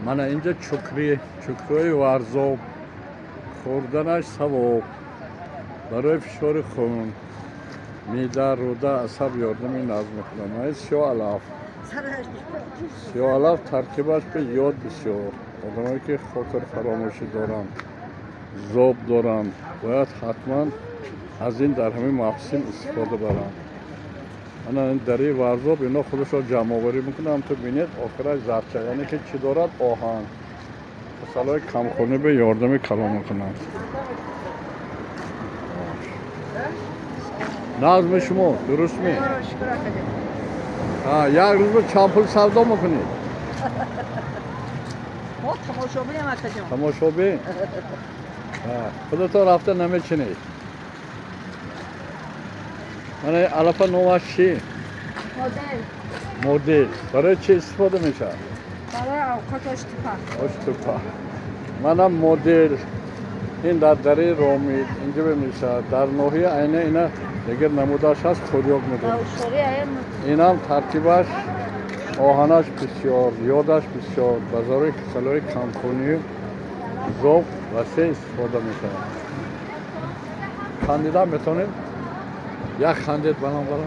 Mana اینجا چکری ورزاب خوردنش ثواب برای فشار خون معده روده عصب یاردمی نظم میکنه. سیاه علف ترکیبش به یاد بسیار آدمایی که خاطر فراموشی دارن ذوق دارن باید حتما از این در همین موسم استفاده برن. انا دری ورزاب اینا خودش رو جمع آوری میکنم تو بینید آخرش زرچه یعنی که چی دارد آهن مثلا کمخونی به یاردمی کلا میکنن. نظم شما درست می؟ یک روز به چند سودا میکنید؟ ما تماشابی هم هستیم. تماشابی؟ خودتا رفته نمیچینید؟ من علف نوش چی؟ مدل. برای چی استفاده میشه؟ برای اوقات اشتپا. منم مدل این در دری رومید اینجا بمیشه در نوحی اینه اینا دیگر نموداش هست خوریاک میدونم این هم ترتیبش آهنش بسیار یادش بسیار بازاری کسالای کمخونی ذوق وسیع استفاده میشه. خندیدن میتونیم؟ یک خندید بنام برام